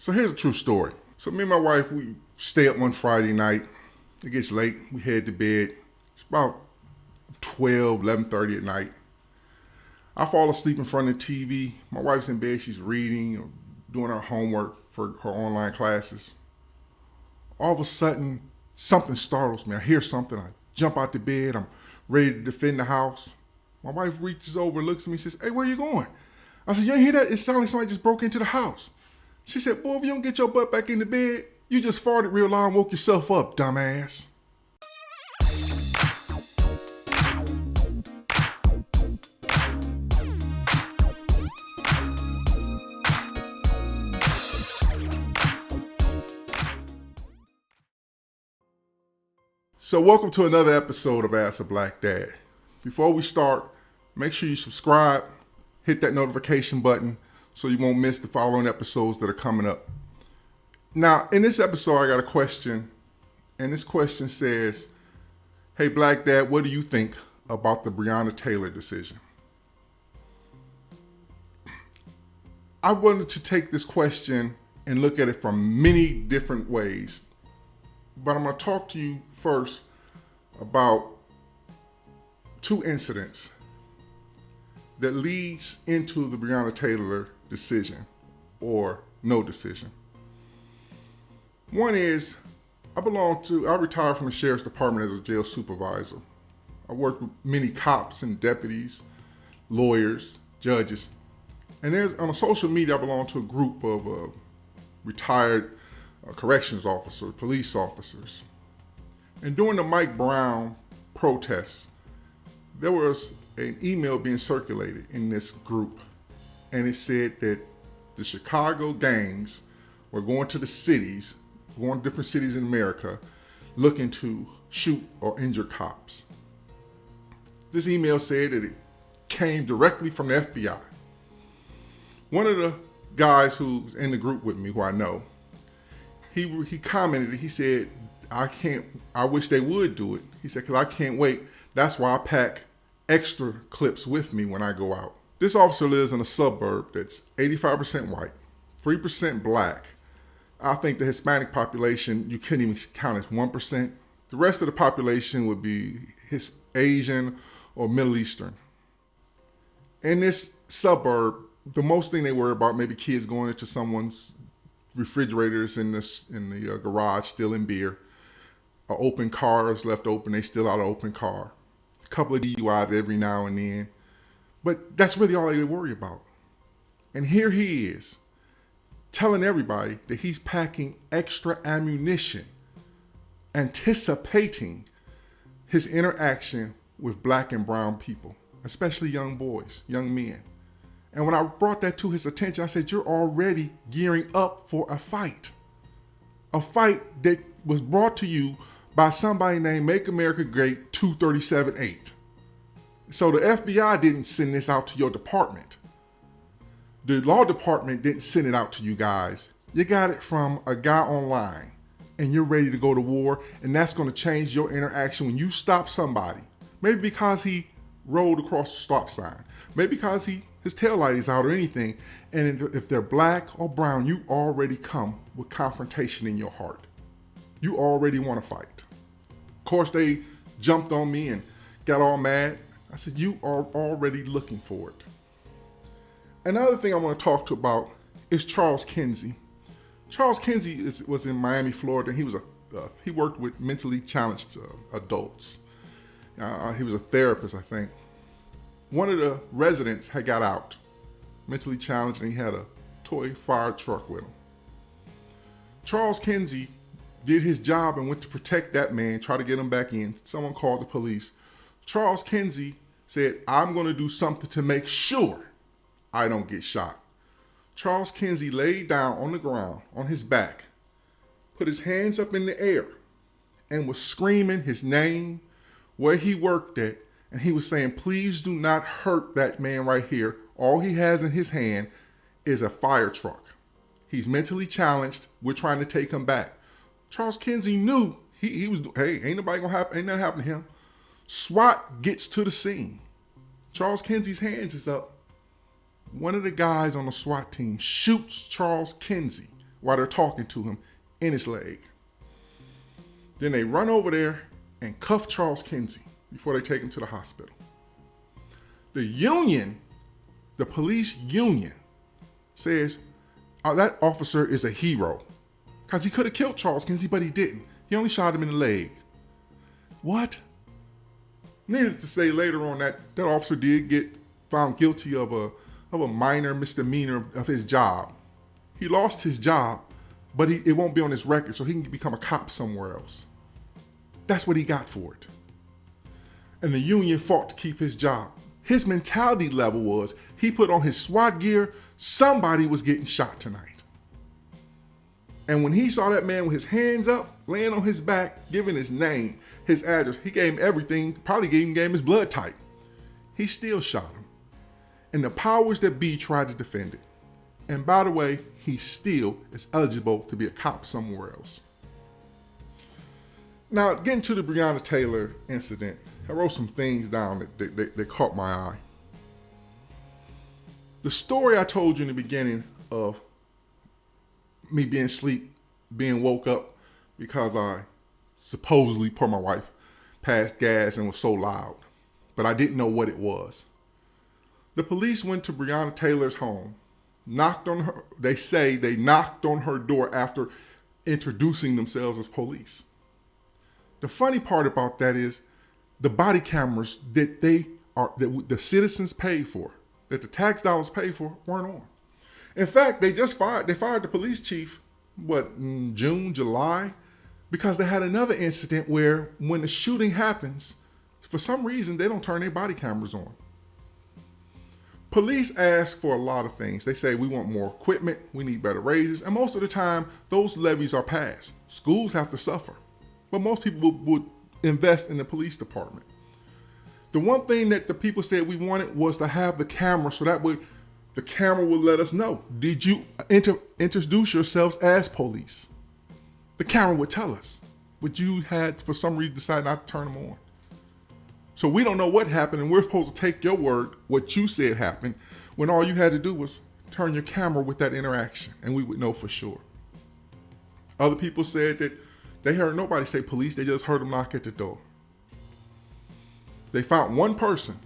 So here's a true story. So me and my wife, we stay up one Friday night. It gets late. We head to bed. It's about 11:30 at night. I fall asleep in front of the TV. My wife's in bed. She's reading or doing her homework for her online classes. All of a sudden, something startles me. I hear something. I jump out the bed. I'm ready to defend the house. My wife reaches over, looks at me, and says, "Hey, where you going?" I said, "You ain't hear that? It sounded like somebody just broke into the house." She said, "Boy, if you don't get your butt back in the bed, you just farted real loud and woke yourself up, dumbass." So welcome to another episode of Ask a Black Dad. Before we start, make sure you subscribe, hit that notification button so you won't miss the following episodes that are coming up. Now, in this episode, I got a question, and this question says, "Hey, Black Dad, what do you think about the Breonna Taylor decision?" I wanted to take this question and look at it from many different ways, but I'm going to talk to you first about two incidents that leads into the Breonna Taylor decision or no decision. One is, I retired from the sheriff's department as a jail supervisor. I worked with many cops and deputies, lawyers, judges, and on social media I belong to a group of retired corrections officers, police officers. And during the Mike Brown protests, there was an email being circulated in this group, and it said that the Chicago gangs were going to the cities, going to different cities in America, looking to shoot or injure cops. This email said that it came directly from the FBI. One of the guys who's in the group with me, who I know, he commented, he said, I wish they would do it. He said, "Because I can't wait. That's why I pack extra clips with me when I go out." This officer lives in a suburb that's 85% white, 3% black. I think the Hispanic population, you couldn't even count as 1%. The rest of the population would be Asian or Middle Eastern. In this suburb, the most thing they worry about, maybe kids going into someone's refrigerators in the garage stealing beer, open cars left open, they steal out an open car, a couple of DUIs every now and then, but that's really all they worry about. And here he is telling everybody that he's packing extra ammunition, anticipating his interaction with black and brown people, especially young boys, young men. And when I brought that to his attention, I said, "You're already gearing up for a fight that was brought to you by somebody named Make America Great 237-8. So the FBI didn't send this out to your department. The law department didn't send it out to you guys. You got it from a guy online, and you're ready to go to war, and that's going to change your interaction when you stop somebody. Maybe because he rolled across the stop sign. Maybe because his taillight is out or anything. And if they're black or brown, you already come with confrontation in your heart. You already want to fight." Of course, they jumped on me and got all mad. I said, "You are already looking for it." Another thing I want to talk about is Charles Kinsey. Charles Kinsey was in Miami, Florida, and he worked with mentally challenged adults. He was a therapist, I think. One of the residents had got out, mentally challenged, and he had a toy fire truck with him. Charles Kinsey did his job and went to protect that man, try to get him back in. Someone called the police. Charles Kinsey said, "I'm going to do something to make sure I don't get shot." Charles Kinsey laid down on the ground, on his back, put his hands up in the air, and was screaming his name, where he worked at, and he was saying, "Please do not hurt that man right here. All he has in his hand is a fire truck. He's mentally challenged. We're trying to take him back." Charles Kinsey knew he was, hey, ain't nothing happening to him. SWAT gets to the scene. Charles Kinsey's hands is up. One of the guys on the SWAT team shoots Charles Kinsey while they're talking to him in his leg. Then they run over there and cuff Charles Kinsey before they take him to the hospital. The union, the police union, says that officer is a hero because he could have killed Charles Kinsey, but he didn't. He only shot him in the leg. What? Needless to say, later on, that officer did get found guilty of a minor misdemeanor of his job. He lost his job, but it won't be on his record, so he can become a cop somewhere else. That's what he got for it. And the union fought to keep his job. His mentality level was, he put on his SWAT gear, somebody was getting shot tonight. And when he saw that man with his hands up, laying on his back, giving his name, his address, he gave him everything, probably gave him his blood type. He still shot him. And the powers that be tried to defend it. And by the way, he still is eligible to be a cop somewhere else. Now, getting to the Breonna Taylor incident, I wrote some things down that caught my eye. The story I told you in the beginning of me being asleep, being woke up because I supposedly, per my wife, passed gas and was so loud, but I didn't know what it was. The police went to Breonna Taylor's home, knocked on her. They say they knocked on her door after introducing themselves as police. The funny part about that is the body cameras that the citizens paid for, that the tax dollars paid for, weren't on. In fact, they fired the police chief, in June, July, because they had another incident where when the shooting happens, for some reason, they don't turn their body cameras on. Police ask for a lot of things. They say, we want more equipment, we need better raises, and most of the time, those levies are passed. Schools have to suffer, but most people would invest in the police department. The one thing that the people said we wanted was to have the camera, so that way the camera would let us know, did you introduce yourselves as police? The camera would tell us, but you had, for some reason, decided not to turn them on. So we don't know what happened, and we're supposed to take your word, what you said happened, when all you had to do was turn your camera with that interaction, and we would know for sure. Other people said that they heard nobody say police, they just heard them knock at the door. They found one person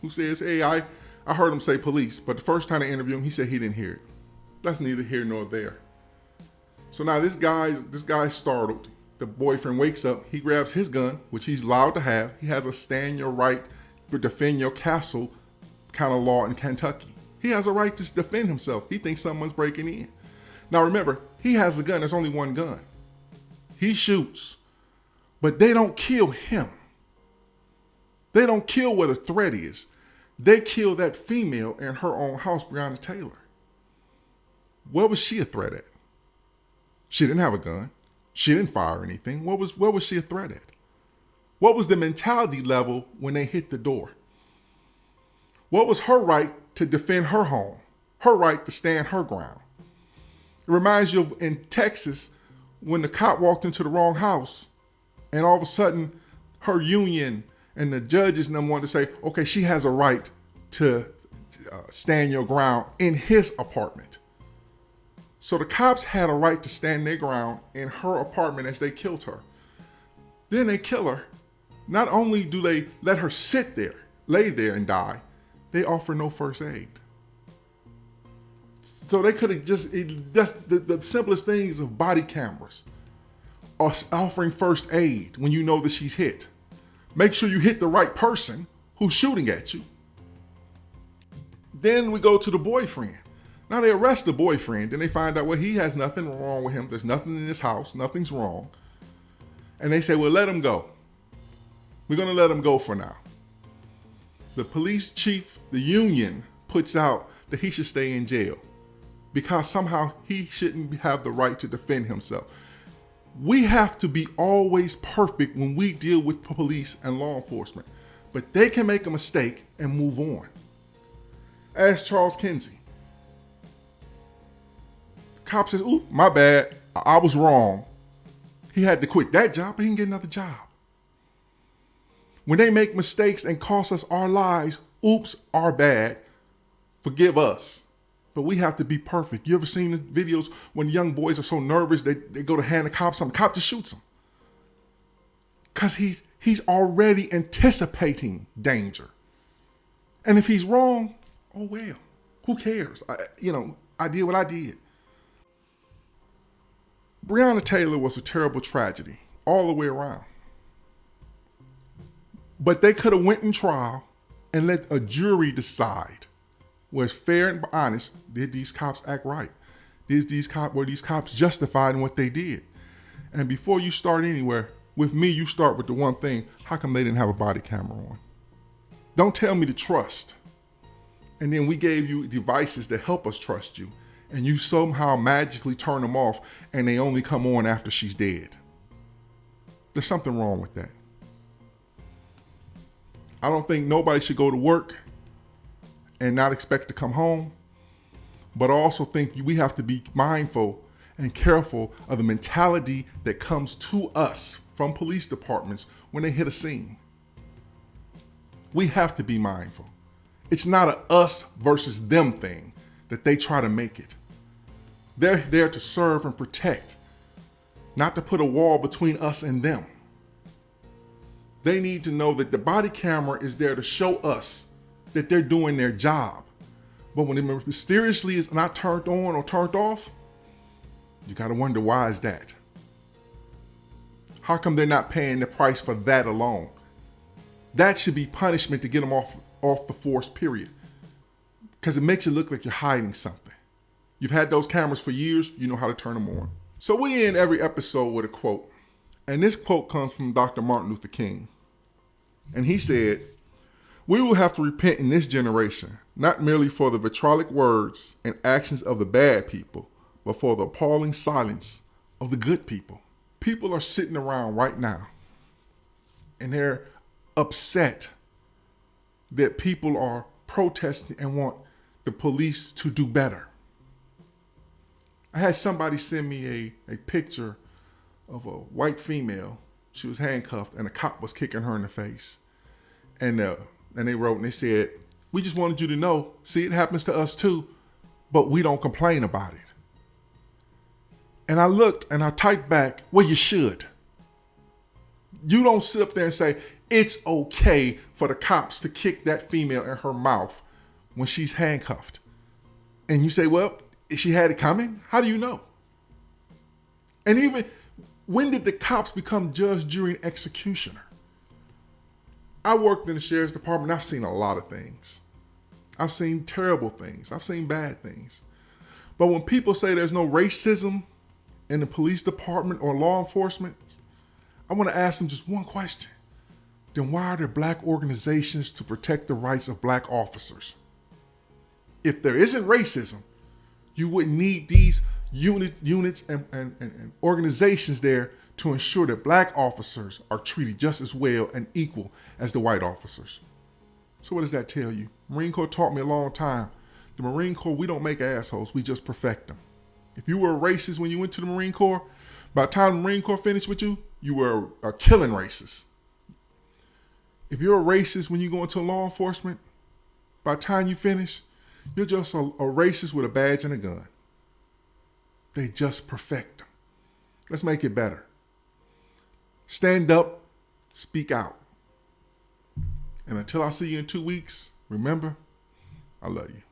who says, hey, I heard him say police, but the first time they interviewed him, he said he didn't hear it. That's neither here nor there. So now this guy's startled. The boyfriend wakes up, he grabs his gun, which he's allowed to have. He has a stand your right to defend your castle kind of law in Kentucky. He has a right to defend himself. He thinks someone's breaking in. Now remember, he has a gun, there's only one gun. He shoots, but they don't kill him. They don't kill where the threat is. They kill that female in her own house, Breonna Taylor. Where was she a threat at? She didn't have a gun. She didn't fire anything. Where was she a threat at? What was the mentality level when they hit the door? What was her right to defend her home? Her right to stand her ground? It reminds you of in Texas when the cop walked into the wrong house and all of a sudden her union and the judges and them wanted to say, okay, she has a right to stand your ground in his apartment. So the cops had a right to stand their ground in her apartment as they killed her. Then they kill her. Not only do they let her sit there, lay there and die, they offer no first aid. So they could have that's the simplest things of body cameras, or offering first aid when you know that she's hit. Make sure you hit the right person who's shooting at you. Then we go to the boyfriend. Now they arrest the boyfriend, and they find out, well, he has nothing wrong with him. There's nothing in his house. Nothing's wrong. And they say, well, let him go. We're going to let him go for now. The police chief, the union, puts out that he should stay in jail because somehow he shouldn't have the right to defend himself. We have to be always perfect when we deal with police and law enforcement, but they can make a mistake and move on. Ask Charles Kinsey. The cop says, "Ooh, my bad. I was wrong." He had to quit that job, but he can get another job. When they make mistakes and cost us our lives, oops, our bad, forgive us. But we have to be perfect. You ever seen the videos when young boys are so nervous they go to hand the cop something, cop just shoots them? Because he's already anticipating danger. And if he's wrong, oh well, who cares? I did what I did. Breonna Taylor was a terrible tragedy all the way around. But they could have went in trial and let a jury decide, was fair and honest, did these cops act right? Were these cops justified in what they did? And before you start anywhere, with me, you start with the one thing: how come they didn't have a body camera on? Don't tell me to trust. And then we gave you devices that help us trust you, and you somehow magically turn them off and they only come on after she's dead. There's something wrong with that. I don't think nobody should go to work and not expect to come home, but I also think we have to be mindful and careful of the mentality that comes to us from police departments when they hit a scene. We have to be mindful. It's not a us versus them thing that they try to make it. They're there to serve and protect, not to put a wall between us and them. They need to know that the body camera is there to show us that they're doing their job. But when it mysteriously is not turned on or turned off, you gotta wonder, why is that? How come they're not paying the price for that alone? That should be punishment to get them off the force, period. Because it makes it look like you're hiding something. You've had those cameras for years, you know how to turn them on. So we end every episode with a quote. And this quote comes from Dr. Martin Luther King. And he said, "We will have to repent in this generation, not merely for the vitriolic words and actions of the bad people, but for the appalling silence of the good people." People are sitting around right now and they're upset that people are protesting and want the police to do better. I had somebody send me a picture of a white female. She was handcuffed and a cop was kicking her in the face. And they wrote and they said, "We just wanted you to know, see, it happens to us too, but we don't complain about it." And I looked and I typed back, "Well, you should." You don't sit up there and say, it's okay for the cops to kick that female in her mouth when she's handcuffed. And you say, well, she had it coming? How do you know? And even, when did the cops become judge, jury, and executioner? I worked in the sheriff's department. I've seen a lot of things. I've seen terrible things. I've seen bad things. But when people say there's no racism in the police department or law enforcement, I want to ask them just one question. Then why are there black organizations to protect the rights of black officers? If there isn't racism, you wouldn't need these units and organizations there to ensure that black officers are treated just as well and equal as the white officers. So what does that tell you? Marine Corps taught me a long time. The Marine Corps, we don't make assholes, we just perfect them. If you were a racist when you went to the Marine Corps, by the time the Marine Corps finished with you, you were a killing racist. If you're a racist when you go into law enforcement, by the time you finish, you're just a racist with a badge and a gun. They just perfect them. Let's make it better. Stand up, speak out. And until I see you in 2 weeks, remember, I love you.